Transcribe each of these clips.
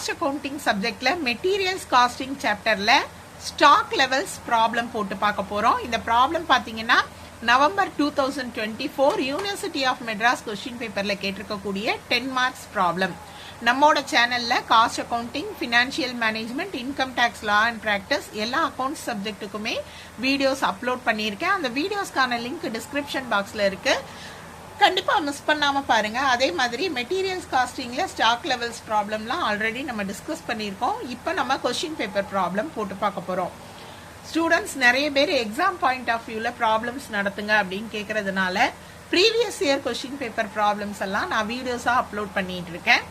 Cost accounting சப்ஜெக்ட்ல materials costing சாப்டர்ல stock levels problem போட்டு பார்க்க போறோம். இந்த ப்ராப்ளம் பாத்தீங்கன்னா November 2024 university of Madras question பேப்பர்ல கேட்டிருக்கக்கூடிய 10 மார்க்ஸ் ப்ராப்ளம். நம்மோட சேனல்ல cost accounting, financial management, income tax, law and practice எல்லா அக்கவுண்ட்ஸ் சப்ஜெக்ட்டுக்குமே வீடியோஸ் அப்லோட் பண்ணியிருக்கேன். அந்த வீடியோஸ்க்கான லிங்க் டிஸ்கிரிப்ஷன் பாக்ஸ்ல இருக்கு, கண்டிப்பா மிஸ் பண்ணாம பாருங்க. அதே மாதிரி மெட்டீரியல்ஸ் காஸ்டிங்ல ஸ்டாக் லெவல்ஸ் ப்ராப்ளம்லாம் ஆல்ரெடி நம்ம டிஸ்கஸ் பண்ணியிருக்கோம். இப்போ நம்ம கொஸ்டின் பேப்பர் ப்ராப்ளம் போட்டு பார்க்க போறோம். ஸ்டூடெண்ட்ஸ் நிறைய பேர் எக்ஸாம் பாயிண்ட் ஆஃப் வியூல ப்ராப்ளம்ஸ் நடத்துங்க அப்படின்னு கேட்கறதுனால previous year question paper problems எல்லாம் நான் வீடியோஸா அப்லோட் பண்ணிட்டு இருக்கேன்.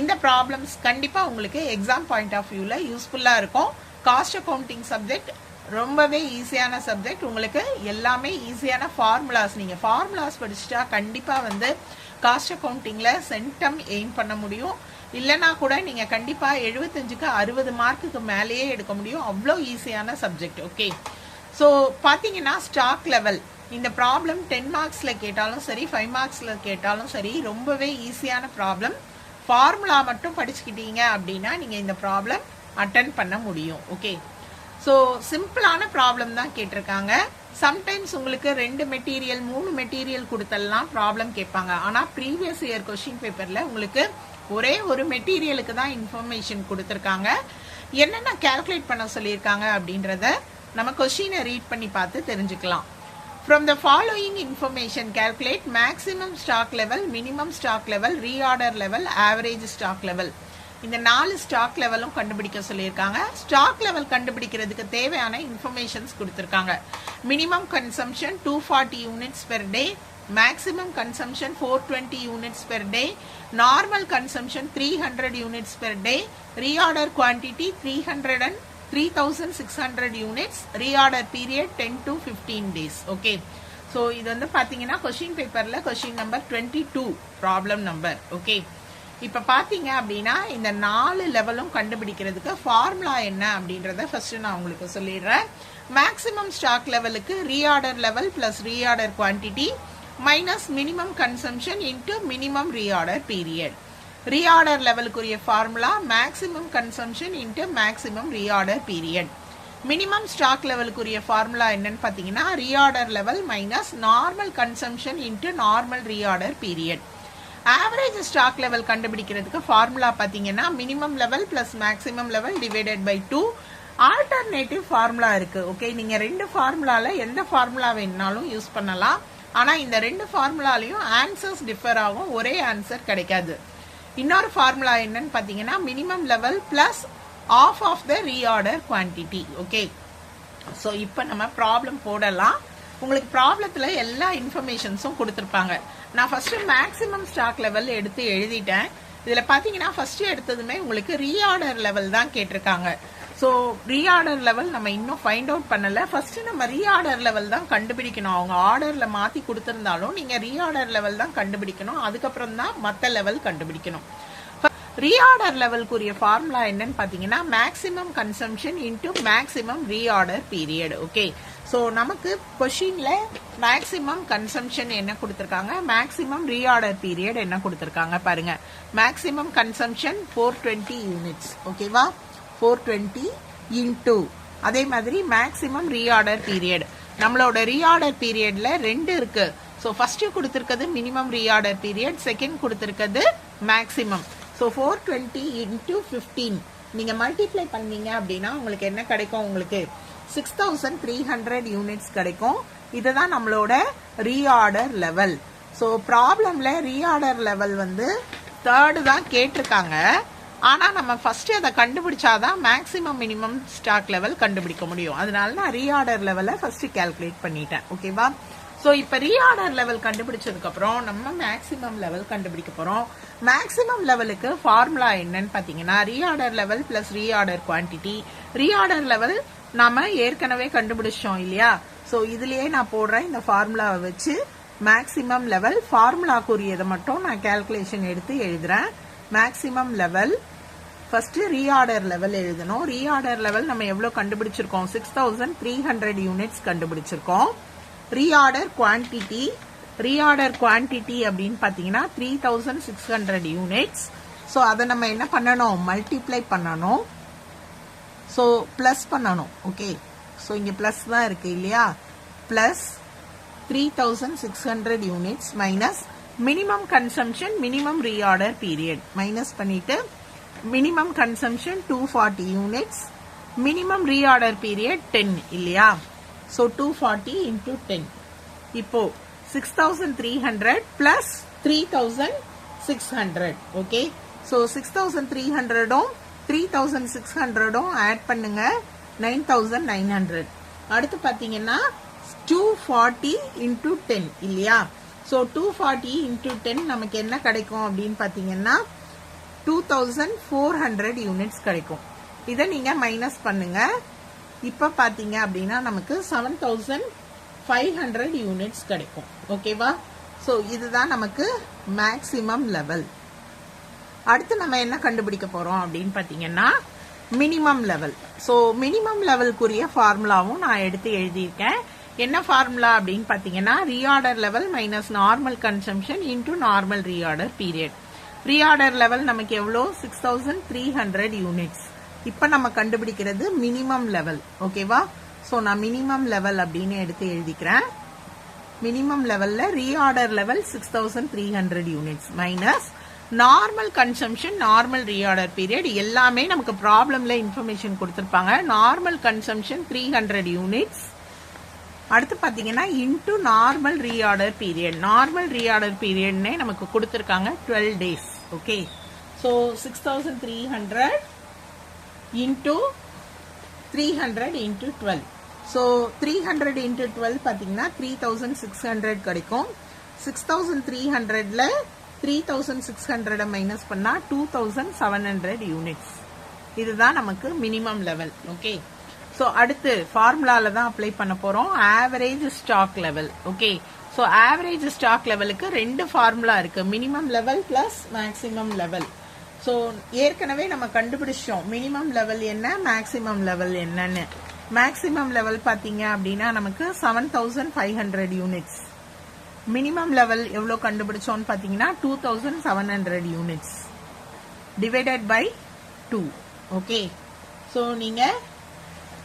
இந்த ப்ராப்ளம்ஸ் கண்டிப்பா உங்களுக்கு எக்ஸாம் பாயிண்ட் ஆஃப் வியூல யூஸ்ஃபுல்லா இருக்கும். காஸ்ட் அக்கவுண்டிங் சப்ஜெக்ட் ரொம்பவே ஈஸியான சப்ஜெக்ட். உங்களுக்கு எல்லாமே ஈஸியான ஃபார்முலாஸ், நீங்க ஃபார்முலாஸ் படிச்சுட்டா கண்டிப்பா வந்து காஸ்ட் அக்கவுண்டிங்ல சென்டம் எய்ம் பண்ண முடியும். இல்லைன்னா கூட நீங்க கண்டிப்பா 75க்கு 60 மார்க்குக்கு மேலேயே எடுக்க முடியும். அவ்வளோ ஈஸியான சப்ஜெக்ட். ஓகே, ஸோ பாத்தீங்கன்னா ஸ்டாக் லெவல் இந்த ப்ராப்ளம் 10 மார்க்ஸ்ல கேட்டாலும் சரி, 5 மார்க்ஸ்ல கேட்டாலும் சரி, ரொம்பவே ஈஸியான ப்ராப்ளம். ஃபார்முலா மட்டும் படிச்சுக்கிட்டீங்க அப்படின்னா நீங்க இந்த ப்ராப்ளம் அட்டென்ட் பண்ண முடியும். ஓகே, ஸோ சிம்பிளான ப்ராப்ளம் தான் கேட்டிருக்காங்க. சம்டைம்ஸ் உங்களுக்கு 2 மெட்டீரியல் 3 மெட்டீரியல் கொடுத்தெல்லாம் ப்ராப்ளம் கேட்பாங்க. ஆனால் ப்ரீவியஸ் இயர் கொஸ்டின் பேப்பர்ல உங்களுக்கு ஒரே ஒரு மெட்டீரியலுக்கு தான் இன்ஃபர்மேஷன் கொடுத்துருக்காங்க. என்னென்ன கால்குலேட் பண்ண சொல்லியிருக்காங்க அப்படின்றத நம்ம கொஸ்டினை ரீட் பண்ணி பார்த்து தெரிஞ்சுக்கலாம். From the following information, calculate maximum stock level, minimum stock level, reorder level, average stock level. இந்த 4 ஸ்டாக் லெவலும் கண்டுபிடிக்க சொல்லியிருக்காங்க. ஸ்டாக் லெவல் கண்டுபிடிக்கிறதுக்கு தேவையான இன்ஃபர்மேஷன்ஸ் கொடுத்துருக்காங்க. Minimum consumption 240 units per day, maximum consumption 420 units per day, normal consumption 300 units per day, reorder quantity 3600 units, reorder period 10 to 15 days. Okay, so இது வந்து பார்த்தீங்கன்னா question பேப்பர்ல question number 22 problem number. Okay, இப்ப பாத்தீங்க அப்படின்னா இந்த 4 லெவலும் கண்டுபிடிக்கிறதுக்கு ஃபார்முலா என்ன அப்படின்றத ஃபர்ஸ்ட் நான் உங்களுக்கு சொல்லிடுறேன். மேக்ஸிமம் ஸ்டாக் லெவலுக்கு reorder level plus reorder quantity minus minimum consumption into minimum reorder period. Reorder லெவலுக்குரிய formula maximum consumption into maximum reorder period. Minimum stock லெவலுக்குரிய ஃபார்முலா என்னன்னு பாத்தீங்கன்னா reorder level minus normal consumption into normal reorder period. Average stock level கண்டுபிடிக்கிறதுக்கு formula பாத்தீங்கன்னா minimum level plus maximum level divided by 2. Alternative formula இருக்கு. Okay, நீங்க 2 ஃபார்முலால எந்த formula வேணாலும் use பண்ணலாம். ஆனா இந்த 2 ஃபார்முலாலையும் ஆன்சர்ஸ் டிஃபர் ஆகும், ஒரே ஆன்சர் கிடைக்காது. இன்னொரு ஃபார்முலா என்னன்னு பாத்தீங்கன்னா minimum level plus half of the reorder quantity. Okay, so இப்போ நம்ம ப்ராப்ளம் போடலாம். உங்களுக்கு ப்ராப்ளத்துல எல்லா இன்ஃபர்மேஷன்ஸும் கொடுத்துருப்பாங்க. நான் ஃபர்ஸ்ட் மேக்ஸிமம் ஸ்டாக் லெவல் எடுத்து எழுதிட்டேன். இதுல பாத்தீங்கன்னா ஃபர்ஸ்ட் எடுத்ததுமே உங்களுக்கு ரீஆர்டர் லெவல் தான் கேட்டிருக்காங்க. ஸோ ரீஆர்டர் லெவல் நம்ம இன்னும் ஃபைண்ட் அவுட் பண்ணல. ஃபர்ஸ்ட் நம்ம ரீஆர்டர் லெவல் தான் கண்டுபிடிக்கணும். அவங்க ஆர்டர்ல மாத்தி கொடுத்திருந்தாலும் நீங்க ரீஆர்டர் லெவல் தான் கண்டுபிடிக்கணும். அதுக்கப்புறம் தான் மற்ற லெவல் கண்டுபிடிக்கணும். ரீஆர்டர் லெவலுக்குரிய ஃபார்முலா என்னன்னு பாத்தீங்கன்னா maximum consumption into maximum reorder period. Okay, so நமக்கு கொஸ்டின்ல மேக்ஸிமம் கன்சம்ஷன் என்ன கொடுத்திருக்காங்க, மேக்ஸிமம் ரீஆர்டர் பீரியட் என்ன கொடுத்திருக்காங்க பாருங்க. Maximum consumption 420 units. ஓகேவா, 420 இன்டு அதே மாதிரி மேக்ஸிமம் ரீஆர்டர் பீரியட். நம்மளோட ரீஆர்டர் பீரியட்ல 2 இருக்கு. ஸோ ஃபர்ஸ்ட் கொடுத்திருக்கிறது மினிமம் ரீஆர்டர் பீரியட், செகண்ட் கொடுத்திருக்கிறது மேக்ஸிமம். ஸோ 420 இன்டு 15 நீங்க மல்டிப்ளை பண்ணீங்க அப்படின்னா உங்களுக்கு என்ன கிடைக்கும், உங்களுக்கு 6300 யூனிட்ஸ் கிடைக்கும். இதுதான் நம்மளோட ரீஆர்டர் லெவல். ஸோ ப்ராப்ளம்ல ரீஆர்டர் லெவல் வந்து 3rd தான் கேட்டிருக்காங்க. ஆனா நம்ம ஃபர்ஸ்ட் அதை கண்டுபிடிச்சாதான் மேக்ஸிமம் மினிமம் ஸ்டாக் லெவல் கண்டுபிடிக்க முடியும். அதனால நான் ரீஆர்டர் லெவலை ஃபர்ஸ்ட் கால்குலேட் பண்ணிட்டேன். ஓகேவா, ஸோ இப்போ ரீஆர்டர் லெவல் கண்டுபிடிச்சதுக்கு அப்புறம் நம்ம மேக்ஸிமம் லெவல் கண்டுபிடிக்க போறோம். மேக்ஸிமம் லெவலுக்கு ஃபார்முலா என்னன்னு பாத்தீங்கன்னா reorder level plus reorder quantity. Reorder level நாம ஏற்கனவே கண்டுபிடிச்சோம் இல்லையா, ஸோ இதுலயே நான் போடுறேன் இந்த ஃபார்முலாவை வச்சு. மேக்ஸிமம் லெவல் ஃபார்முலாக்குரியதை மட்டும் நான் கால்குலேஷன் எடுத்து எழுதுறேன். Maximum level first reorder level எழுதணும். ரீஆர்டர் லெவல் நம்ம எவ்வளவு கண்டுபிடிச்சிருக்கோம், 6300 யூனிட்ஸ் கண்டுபிடிச்சிருக்கோம். ரீஆர்டர் குவான்டிட்டி அப்படின்னு பாத்தீங்கன்னா 3600 யூனிட்ஸ். ஸோ அதை நம்ம என்ன பண்ணணும், மல்டிப்ளை பண்ணணும். ஸோ ப்ளஸ் பண்ணணும். ஓகே, ஸோ இங்கே ப்ளஸ் தான் இருக்கு இல்லையா, plus 3600 units minus minimum consumption minimum reorder period minus பண்ணிட்டு minimum consumption 240 units, minimum reorder period 10 இல்லையா. ஸோ 240 into 10 இப்போ 6300 plus 3600. ஓகே, ஸோ 6300 3600 ஆட் பண்ணுங்க 9900. அடுத்து பாத்தீங்கன்னா 240 into 10 இல்லையா. ஸோ 240 into 10 நமக்கு என்ன கிடைக்கும் அப்படின்னு பாத்தீங்கன்னா 2400 யூனிட்ஸ் கிடைக்கும். இதை நீங்க மைனஸ் பண்ணுங்க. இப்ப பாத்தீங்க அப்படின்னா நமக்கு 7500 யூனிட்ஸ் கிடைக்கும். ஓகேவா. ஸோ இதுதான் நமக்கு மேக்சிமம் லெவல். அடுத்து நம்ம என்ன கண்டுபிடிக்க போறோம் அப்படின்னு பாத்தீங்கன்னா மினிமம் லெவல். ஸோ மினிமம் லெவலுக்குரிய ஃபார்முலாவும் நான் எடுத்து எழுதியிருக்கேன். என்ன ஃபார்முலா அப்படின்னு பாத்தீங்கன்னா reorder level minus normal consumption into normal reorder period. Reorder level நமக்கு எவ்வளோ, 6300 யூனிட்ஸ். இப்ப நம்ம கண்டுபிடிக்கிறது மினிமம் லெவல். ஓகேவா. ஸோ நான் மினிமம் லெவல் அப்படின்னு எடுத்து எழுதிக்கிறேன். மினிமம் லெவல்ல reorder level 6300 units minus normal consumption normal reorder period. எல்லாமே நமக்கு ப்ராப்ளம்ல இன்ஃபர்மேஷன் கொடுத்திருப்பாங்க. Normal consumption 300 units. அடுத்து பாத்தீங்கன்னா into normal reorder period. Normal reorder பீரியட்னே நமக்கு கொடுத்திருக்காங்க 12 days. Okay, so 6300 into 300 into 12. So 300 into 12 பாத்தீங்கன்னா 3600 கிடைக்கும். 6300ல 3600 மைனஸ் பண்ணா 2700 யூனிட்ஸ். இதுதான் நமக்கு மினிமம் லெவல். ஓகே, ஸோ அடுத்து ஃபார்முலால தான் அப்ளை பண்ண போறோம். Average stock level. Okay, so average stock லெவலுக்கு ரெண்டு ஃபார்முலா இருக்கு, minimum level plus maximum level. So ஏற்கனவே நம்ம கண்டுபிடிச்சோம் மினிமம் லெவல் என்ன மேக்சிமம் லெவல் என்னன்னு. மேக்சிமம் லெவல் பாத்தீங்க அப்படின்னா நமக்கு 7500 யூனிட்ஸ். மினிமம் லெவல் எவ்வளோ கண்டுபிடிச்சோம்னு பாத்தீங்கன்னா 2700 units divided by 2. Okay, so நீங்க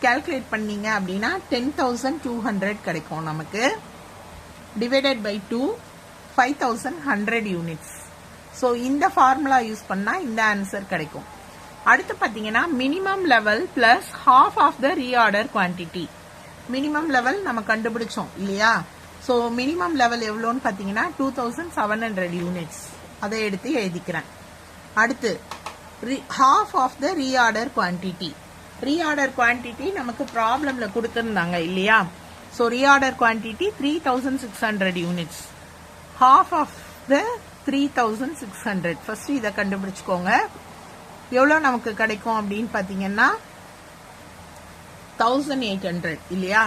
கால்குலேட் பண்ணீங்க அப்படின்னா 10200 கிடைக்கும் நமக்கு. Divided by 2 5100 units. ஸோ இந்த ஃபார்முலா யூஸ் பண்ணா இந்த ஆன்சர் கிடைக்கும். அடுத்து பாத்தீங்கன்னா minimum level plus half of the reorder quantity. Minimum level நம்ம கண்டுபிடிச்சோம் இல்லையா. ஸோ மினிமம் லெவல் எவ்வளோன்னு பாத்தீங்கன்னா 2700 யூனிட்ஸ். அதை எடுத்து எழுதிக்கிறேன். அடுத்து half of the reorder quantity. Reorder quantity நமக்கு ப்ராப்ளம்ல கொடுத்திருந்தாங்க இல்லையா. So reorder quantity 3600 units. Half of the 3600. First இதை கண்டுபிடிச்சுக்கோங்க. எவ்வளவு நமக்கு கிடைக்கும் அப்படின்னு பாத்தீங்கன்னா 1800 இல்லையா.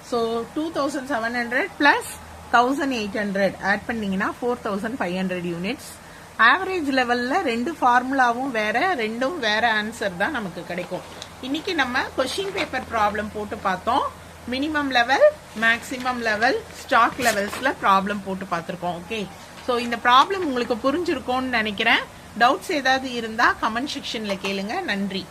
ஸோ 2700 பிளஸ் 1800 ஆட் பண்ணீங்கன்னா 4500 யூனிட்ஸ். ஆவரேஜ் லெவல்ல ரெண்டு ஃபார்முலாவும் வேற, ரெண்டும் வேற ஆன்சர் தான் நமக்கு கிடைக்கும். இன்னைக்கு நம்ம கொஸ்டின் பேப்பர் ப்ராப்ளம் போட்டு பார்த்தோம். Minimum level maximum level stock லெவல்ஸ்ல ப்ராப்ளம் போட்டு பார்த்திருக்கோம். ஓகே, ஸோ இந்த ப்ராப்ளம் உங்களுக்கு புரிஞ்சிருக்கும்னு நினைக்கிறேன். டவுட்ஸ் ஏதாவது இருந்தா கமெண்ட் செக்ஷன்ல கேளுங்க. நன்றி.